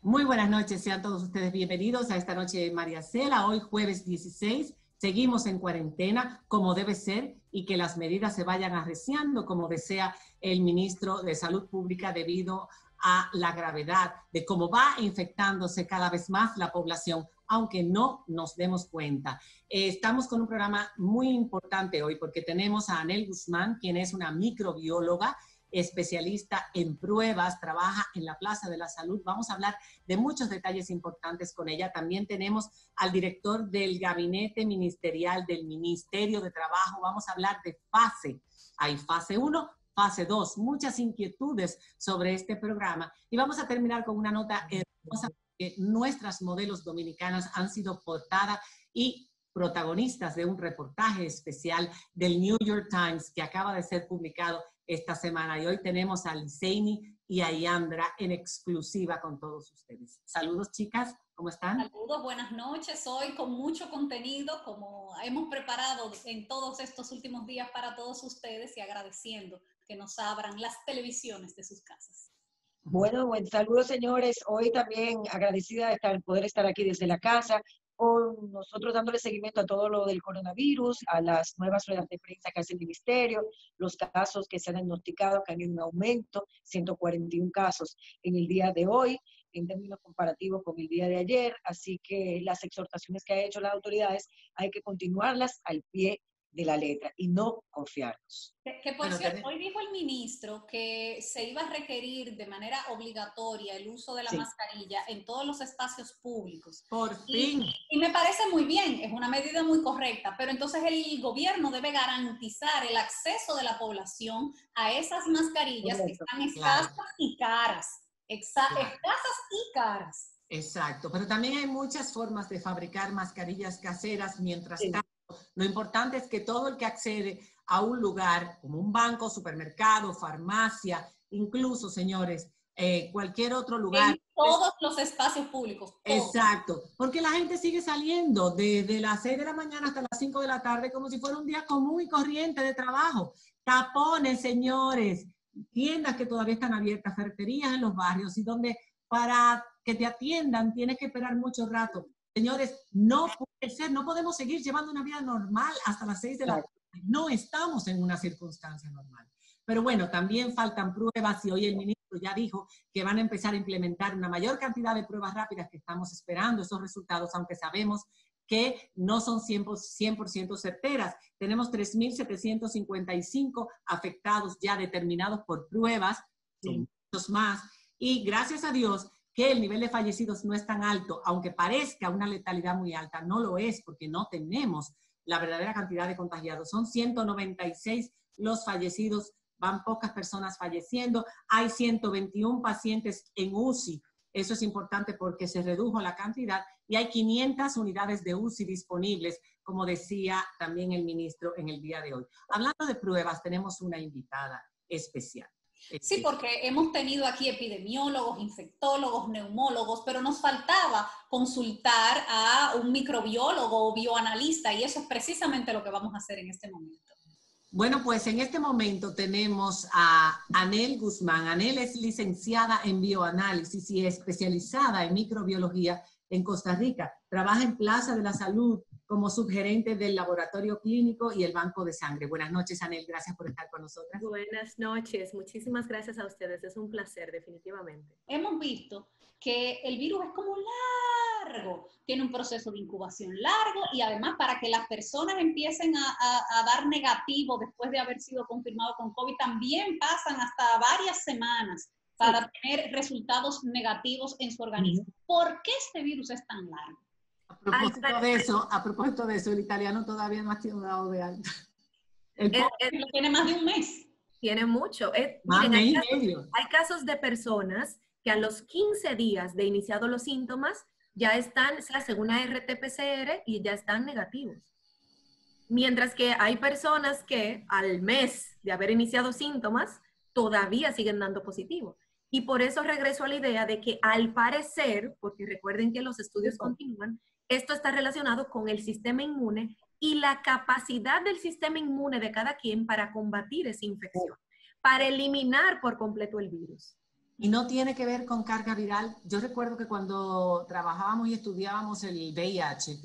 Muy buenas noches, sean todos ustedes bienvenidos a esta noche de María Cela. Hoy jueves 16, seguimos en cuarentena como debe ser y que las medidas se vayan arreciando como desea el ministro de Salud Pública debido a la gravedad de cómo va infectándose cada vez más la población, aunque no nos demos cuenta. Estamos con un programa muy importante hoy porque tenemos a Anel Guzmán, quien es una microbióloga, especialista en pruebas, trabaja en la Plaza de la Salud. Vamos a hablar de muchos detalles importantes con ella. También tenemos al director del gabinete ministerial del Ministerio de Trabajo. Vamos a hablar de fase. Hay fase 1, fase 2, muchas inquietudes sobre este programa. Y vamos a terminar con una nota hermosa que nuestras modelos dominicanas han sido portada y protagonistas de un reportaje especial del New York Times que acaba de ser publicado esta semana. Y hoy tenemos a Liseini y a Yandra en exclusiva con todos ustedes. Saludos, chicas, ¿cómo están? Saludos, buenas noches. Hoy con mucho contenido, como hemos preparado en todos estos últimos días para todos ustedes y agradeciendo que nos abran las televisiones de sus casas. Bueno, buen saludo, señores. Hoy también agradecida de poder estar aquí desde la casa, con nosotros dándole seguimiento a todo lo del coronavirus, a las nuevas ruedas de prensa que hace el ministerio, los casos que se han diagnosticado, que han ido en aumento, 141 casos en el día de hoy, en términos comparativos con el día de ayer. Así que las exhortaciones que han hecho las autoridades hay que continuarlas al pie de la letra y no confiarnos. Que por cierto, hoy dijo el ministro que se iba a requerir de manera obligatoria el uso de la mascarilla en todos los espacios públicos. Por fin. Y me parece muy bien, es una medida muy correcta, pero entonces el gobierno debe garantizar el acceso de la población a esas mascarillas que están escasas y caras. Escasas y caras. Exacto, pero también hay muchas formas de fabricar mascarillas caseras mientras tanto. Lo importante es que todo el que accede a un lugar como un banco, supermercado, farmacia, incluso, señores, cualquier otro lugar. En todos los espacios públicos. Todos. Exacto, porque la gente sigue saliendo desde las 6 de la mañana hasta las 5 de la tarde como si fuera un día común y corriente de trabajo. Tapones, señores, tiendas que todavía están abiertas, ferreterías en los barrios y donde para que te atiendan tienes que esperar mucho rato. Señores, no puede ser, no podemos seguir llevando una vida normal hasta las 6 de la tarde. No estamos en una circunstancia normal. Pero bueno, también faltan pruebas y hoy el ministro ya dijo que van a empezar a implementar una mayor cantidad de pruebas rápidas que estamos esperando esos resultados, aunque sabemos que no son 100% certeras. Tenemos 3.755 afectados ya determinados por pruebas, son muchos más, y gracias a Dios que el nivel de fallecidos no es tan alto, aunque parezca una letalidad muy alta, no lo es porque no tenemos la verdadera cantidad de contagiados. Son 196 los fallecidos, van pocas personas falleciendo, hay 121 pacientes en UCI, eso es importante porque se redujo la cantidad y hay 500 unidades de UCI disponibles, como decía también el ministro en el día de hoy. Hablando de pruebas, tenemos una invitada especial. Sí, porque hemos tenido aquí epidemiólogos, infectólogos, neumólogos, pero nos faltaba consultar a un microbiólogo o bioanalista y eso es precisamente lo que vamos a hacer en este momento. Bueno, pues en este momento tenemos a Anel Guzmán. Anel es licenciada en bioanálisis y especializada en microbiología en Costa Rica. Trabaja en Plaza de la Salud como subgerente del laboratorio clínico y el banco de sangre. Buenas noches, Anel. Gracias por estar con nosotras. Buenas noches. Muchísimas gracias a ustedes. Es un placer, definitivamente. Hemos visto que el virus es como largo, tiene un proceso de incubación largo y además para que las personas empiecen a dar negativo después de haber sido confirmado con COVID, también pasan hasta varias semanas para tener resultados negativos en su organismo. ¿Por qué este virus es tan largo? A propósito de eso, el italiano todavía no ha sido dado de alta. Tiene más de un mes. Tiene mucho. Miren, hay casos de personas que a los 15 días de iniciado los síntomas ya están, se hace una RT-PCR y ya están negativos. Mientras que hay personas que al mes de haber iniciado síntomas todavía siguen dando positivo. Y por eso regreso a la idea de que al parecer, porque recuerden que los estudios continúan, esto está relacionado con el sistema inmune y la capacidad del sistema inmune de cada quien para combatir esa infección, para eliminar por completo el virus. Y no tiene que ver con carga viral. Yo recuerdo que cuando trabajábamos y estudiábamos el VIH,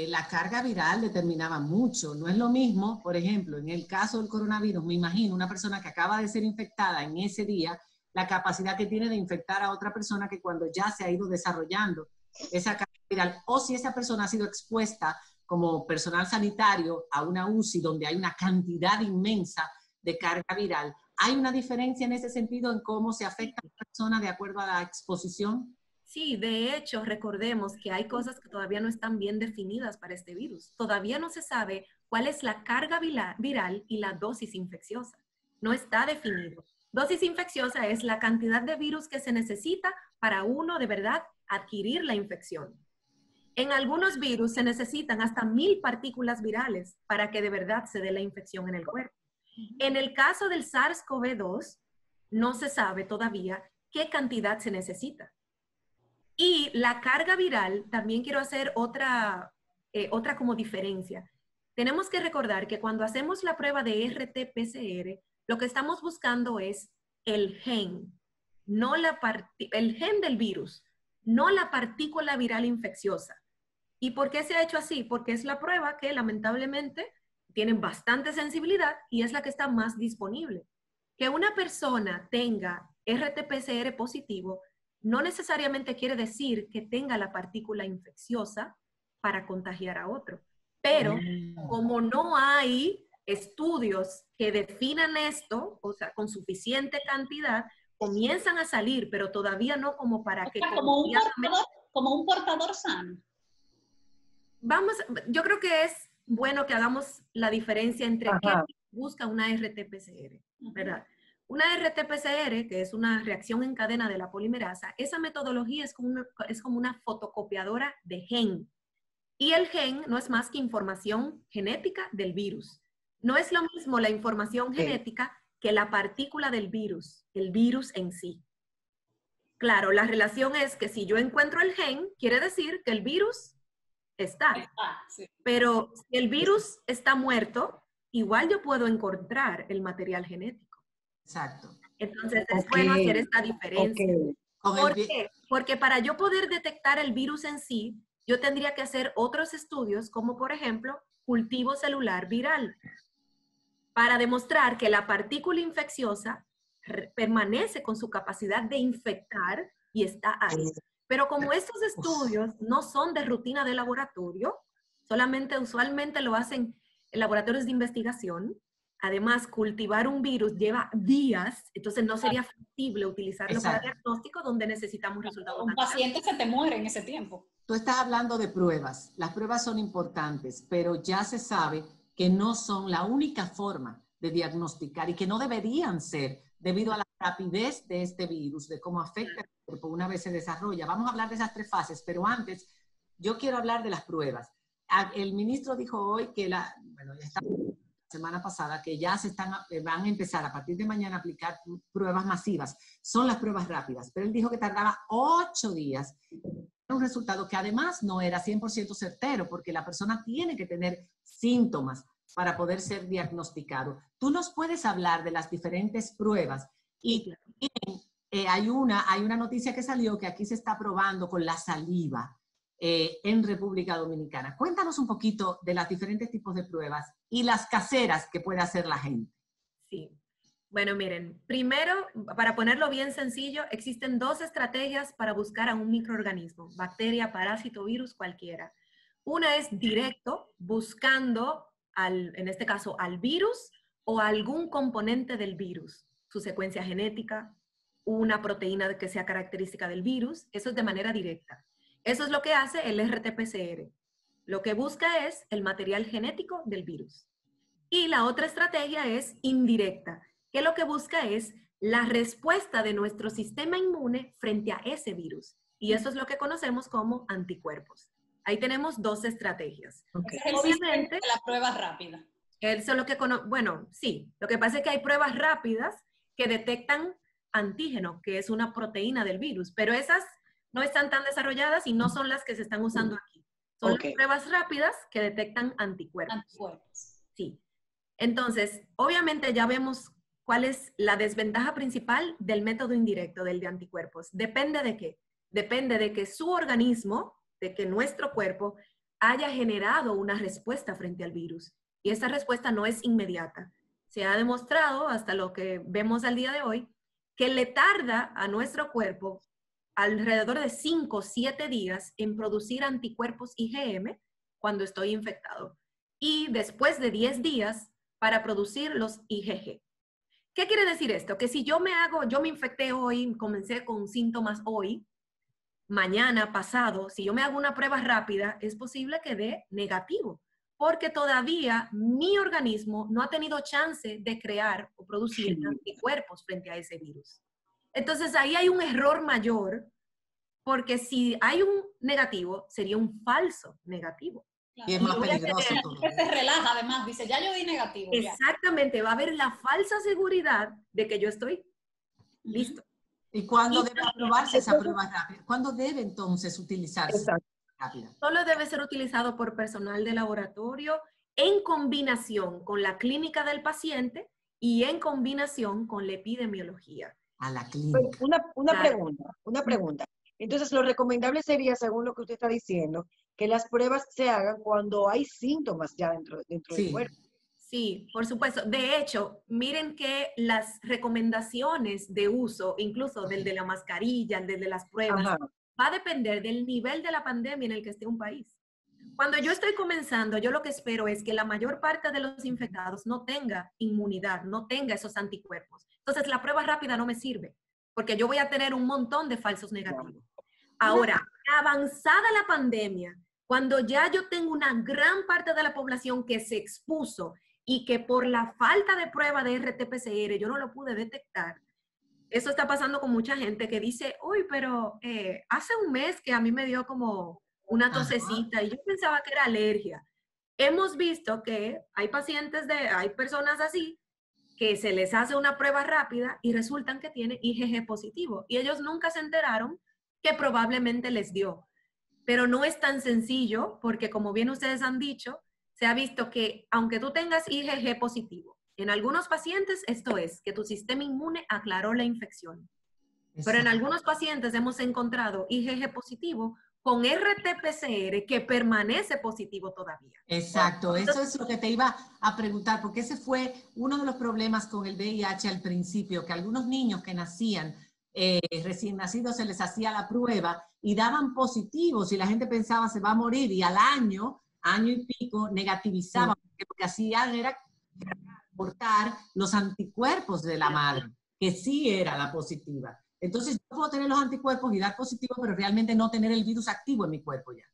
la carga viral determinaba mucho. No es lo mismo, por ejemplo, en el caso del coronavirus, me imagino una persona que acaba de ser infectada en ese día, la capacidad que tiene de infectar a otra persona que cuando ya se ha ido desarrollando esa carga viral, o si esa persona ha sido expuesta como personal sanitario a una UCI donde hay una cantidad inmensa de carga viral. ¿Hay una diferencia en ese sentido en cómo se afecta a la persona de acuerdo a la exposición? Sí, de hecho, recordemos que hay cosas que todavía no están bien definidas para este virus. Todavía no se sabe cuál es la carga viral y la dosis infecciosa. No está definido. Dosis infecciosa es la cantidad de virus que se necesita para uno de verdad adquirir la infección. En algunos virus se necesitan hasta 1000 partículas virales para que de verdad se dé la infección en el cuerpo. En el caso del SARS-CoV-2, no se sabe todavía qué cantidad se necesita. Y la carga viral, también quiero hacer otra como diferencia. Tenemos que recordar que cuando hacemos la prueba de RT-PCR, lo que estamos buscando es el gen, el gen del virus, no la partícula viral infecciosa. ¿Y por qué se ha hecho así? Porque es la prueba que lamentablemente tiene bastante sensibilidad y es la que está más disponible. Que una persona tenga RT-PCR positivo no necesariamente quiere decir que tenga la partícula infecciosa para contagiar a otro. Pero como no hay estudios que definan esto, o sea, con suficiente cantidad, comienzan a salir, pero todavía no como para que... Como un portador sano. Yo creo que es bueno que hagamos la diferencia entre qué busca una RT-PCR, ¿verdad? Una RT-PCR, que es una reacción en cadena de la polimerasa, esa metodología es como una fotocopiadora de gen. Y el gen no es más que información genética del virus. No es lo mismo la información genética que la partícula del virus, el virus en sí. Claro, la relación es que si yo encuentro el gen, quiere decir que el virus está. Sí. Pero si el virus está muerto, igual yo puedo encontrar el material genético. Exacto. Entonces es bueno hacer esta diferencia. ¿Por qué? Porque para yo poder detectar el virus en sí, yo tendría que hacer otros estudios, como por ejemplo, cultivo celular viral, para demostrar que la partícula infecciosa permanece con su capacidad de infectar y está ahí. Pero como estos estudios no son de rutina de laboratorio, usualmente lo hacen en laboratorios de investigación. Además, cultivar un virus lleva días, entonces no sería factible utilizarlo para diagnóstico donde necesitamos resultados. Un paciente se te muere en ese tiempo. Tú estás hablando de pruebas. Las pruebas son importantes, pero ya se sabe que no son la única forma de diagnosticar y que no deberían ser debido a la rapidez de este virus, de cómo afecta el cuerpo una vez se desarrolla. Vamos a hablar de esas 3 fases, pero antes yo quiero hablar de las pruebas. El ministro dijo hoy que ya está semana pasada, que ya van a empezar a partir de mañana a aplicar pruebas masivas. Son las pruebas rápidas, pero él dijo que tardaba 8 días. Un resultado que además no era 100% certero, porque la persona tiene que tener síntomas para poder ser diagnosticado. ¿Tú nos puedes hablar de las diferentes pruebas? Y hay una noticia que salió que aquí se está probando con la saliva en República Dominicana. Cuéntanos un poquito de los diferentes tipos de pruebas y las caseras que puede hacer la gente. Sí. Bueno, miren, primero, para ponerlo bien sencillo, existen 2 estrategias para buscar a un microorganismo, bacteria, parásito, virus, cualquiera. Una es directo, buscando, en este caso, al virus o a algún componente del virus, su secuencia genética, una proteína que sea característica del virus, eso es de manera directa. Eso es lo que hace el RT-PCR. Lo que busca es el material genético del virus. Y la otra estrategia es indirecta, que lo que busca es la respuesta de nuestro sistema inmune frente a ese virus. Y eso es lo que conocemos como anticuerpos. Ahí tenemos 2 estrategias. Okay. Obviamente, la prueba rápida. Eso es lo que bueno, sí. Lo que pasa es que hay pruebas rápidas que detectan antígeno, que es una proteína del virus, pero esas no están tan desarrolladas y no son las que se están usando aquí. Son las pruebas rápidas que detectan anticuerpos. Anticuerpos. Sí. Entonces, obviamente ya vemos ¿cuál es la desventaja principal del método indirecto, del de anticuerpos? Depende de qué. Depende de que su organismo, de que nuestro cuerpo haya generado una respuesta frente al virus. Y esa respuesta no es inmediata. Se ha demostrado, hasta lo que vemos al día de hoy, que le tarda a nuestro cuerpo alrededor de 5 o 7 días en producir anticuerpos IgM cuando estoy infectado. Y después de 10 días para producir los IgG. ¿Qué quiere decir esto? Que si yo me infecté hoy, comencé con síntomas hoy, mañana, pasado, si yo me hago una prueba rápida, es posible que dé negativo, porque todavía mi organismo no ha tenido chance de crear o producir anticuerpos frente a ese virus. Entonces ahí hay un error mayor, porque si hay un negativo, sería un falso negativo. Claro. Y es más peligroso. Se relaja además, dice, ya yo di negativo. Exactamente, va a haber la falsa seguridad de que yo estoy listo. ¿Y cuándo debe aprobarse esa prueba rápida? ¿Cuándo debe entonces utilizarse esa prueba rápida? Solo debe ser utilizado por personal de laboratorio en combinación con la clínica del paciente y en combinación con la epidemiología. A la clínica. Una pregunta. Entonces, lo recomendable sería, según lo que usted está diciendo, que las pruebas se hagan cuando hay síntomas ya dentro del cuerpo. Sí, por supuesto. De hecho, miren que las recomendaciones de uso, incluso del de la mascarilla, del de las pruebas, va a depender del nivel de la pandemia en el que esté un país. Cuando yo estoy comenzando, yo lo que espero es que la mayor parte de los infectados no tenga inmunidad, no tenga esos anticuerpos. Entonces, la prueba rápida no me sirve, porque yo voy a tener un montón de falsos negativos. Ahora, avanzada la pandemia, cuando ya yo tengo una gran parte de la población que se expuso y que por la falta de prueba de RT-PCR yo no lo pude detectar, eso está pasando con mucha gente que dice, uy, pero hace un mes que a mí me dio como una tosecita y yo pensaba que era alergia. Hemos visto que hay personas así que se les hace una prueba rápida y resultan que tiene IgG positivo y ellos nunca se enteraron que probablemente les dio. Pero no es tan sencillo porque, como bien ustedes han dicho, se ha visto que aunque tú tengas IgG positivo, en algunos pacientes esto es que tu sistema inmune aclaró la infección. Pero en algunos pacientes hemos encontrado IgG positivo con RT-PCR que permanece positivo todavía. Exacto, eso es lo que te iba a preguntar, porque ese fue uno de los problemas con el VIH al principio, que algunos niños que nacían recién nacidos se les hacía la prueba y daban positivos y la gente pensaba se va a morir y al año y pico negativizaban, porque lo que hacían era aportar los anticuerpos de la madre, que sí era la positiva. Entonces yo puedo tener los anticuerpos y dar positivo, pero realmente no tener el virus activo en mi cuerpo ya.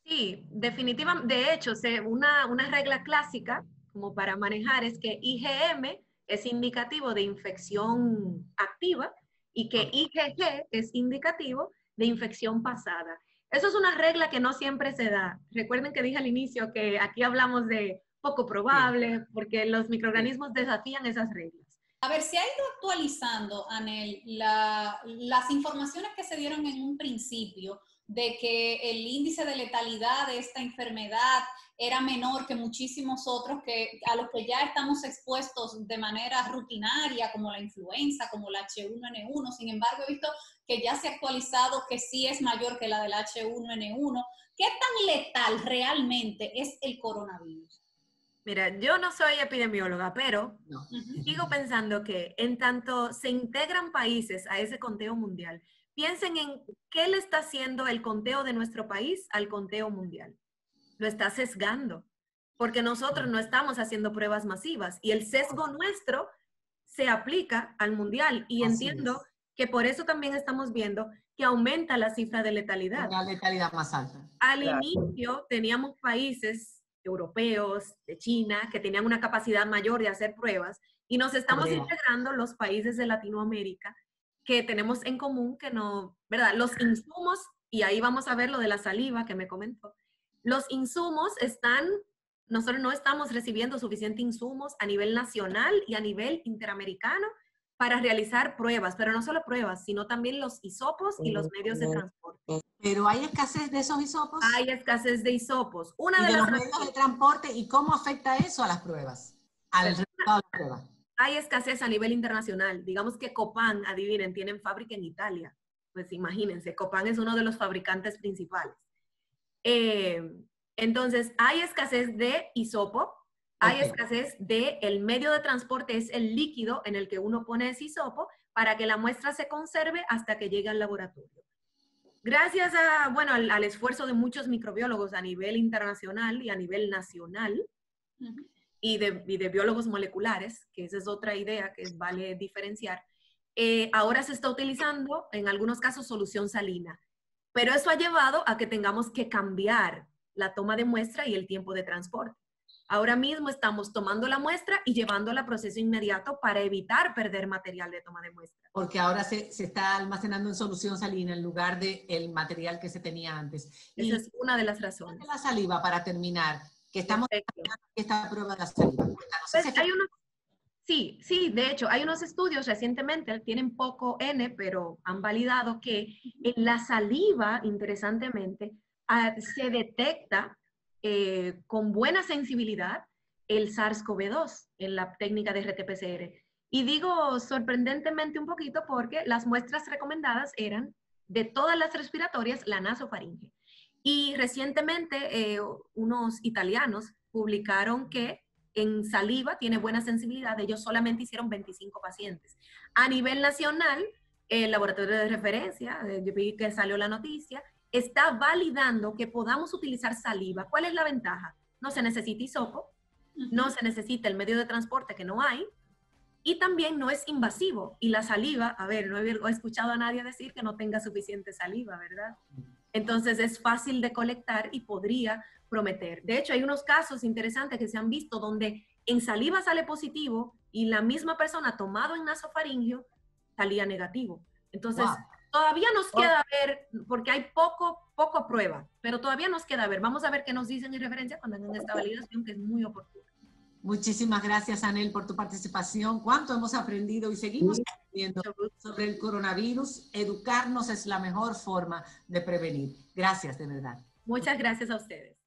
Sí, definitivamente. De hecho, una regla clásica como para manejar es que IgM es indicativo de infección activa y que IgG es indicativo de infección pasada. Eso es una regla que no siempre se da. Recuerden que dije al inicio que aquí hablamos de poco probable, porque los microorganismos desafían esas reglas. A ver, se ha ido actualizando, Anel, las informaciones que se dieron en un principio de que el índice de letalidad de esta enfermedad era menor que muchísimos otros a los que ya estamos expuestos de manera rutinaria, como la influenza, como la H1N1. Sin embargo, he visto que ya se ha actualizado que sí es mayor que la del H1N1. ¿Qué tan letal realmente es el coronavirus? Mira, yo no soy epidemióloga, pero sigo pensando que en tanto se integran países a ese conteo mundial, piensen en qué le está haciendo el conteo de nuestro país al conteo mundial. Lo está sesgando, porque nosotros no estamos haciendo pruebas masivas y el sesgo nuestro se aplica al mundial y entiendo que por eso también estamos viendo que aumenta la cifra de letalidad. La letalidad más alta. Al inicio teníamos países europeos, de China, que tenían una capacidad mayor de hacer pruebas y nos estamos integrando los países de Latinoamérica que tenemos en común que no, ¿verdad? Los insumos, y ahí vamos a ver lo de la saliva que me comentó, los insumos nosotros no estamos recibiendo suficientes insumos a nivel nacional y a nivel interamericano para realizar pruebas, pero no solo pruebas, sino también los hisopos y los medios de transporte. ¿Pero hay escasez de esos hisopos? Hay escasez de hisopos. ¿Y de los medios de transporte? ¿Y cómo afecta eso a las pruebas? Al resultado de la prueba. hay escasez a nivel internacional. Digamos que Copan, adivinen, tienen fábrica en Italia. Pues imagínense, Copan es uno de los fabricantes principales. Entonces, hay escasez de hisopo, hay escasez de el medio de transporte, es el líquido en el que uno pone ese hisopo para que la muestra se conserve hasta que llegue al laboratorio. Gracias a, bueno, al esfuerzo de muchos microbiólogos a nivel internacional y a nivel nacional, y de biólogos moleculares, que esa es otra idea que vale diferenciar, ahora se está utilizando en algunos casos solución salina. Pero eso ha llevado a que tengamos que cambiar la toma de muestra y el tiempo de transporte. Ahora mismo estamos tomando la muestra y llevándola a proceso inmediato para evitar perder material de toma de muestra. Porque ahora se está almacenando en solución salina en lugar del material que se tenía antes. Esa es una de las razones. La saliva, para terminar, que estamos en esta prueba de la saliva. Pues hay unos, sí, de hecho, hay unos estudios recientemente, tienen poco N, pero han validado que en la saliva, interesantemente, se detecta con buena sensibilidad el SARS-CoV-2 en la técnica de RT-PCR. Y digo sorprendentemente un poquito porque las muestras recomendadas eran de todas las respiratorias, la nasofaringe. Y recientemente unos italianos publicaron que en saliva tiene buena sensibilidad, ellos solamente hicieron 25 pacientes. A nivel nacional, el laboratorio de referencia, yo vi que salió la noticia, está validando que podamos utilizar saliva. ¿Cuál es la ventaja? No se necesita hisopo, no se necesita el medio de transporte que no hay, y también no es invasivo. Y la saliva, a ver, no he escuchado a nadie decir que no tenga suficiente saliva, ¿verdad? Entonces es fácil de colectar y podría prometer. De hecho, hay unos casos interesantes que se han visto donde en saliva sale positivo y la misma persona tomado en nasofaringio salía negativo. Entonces, todavía nos queda ver, porque hay poco prueba, pero todavía nos queda ver. Vamos a ver qué nos dicen en referencia cuando hagan esta validación, que es muy oportuna. Muchísimas gracias, Anel, por tu participación. ¿Cuánto hemos aprendido y seguimos aprendiendo sobre el coronavirus? Educarnos es la mejor forma de prevenir. Gracias, de verdad. Muchas gracias a ustedes.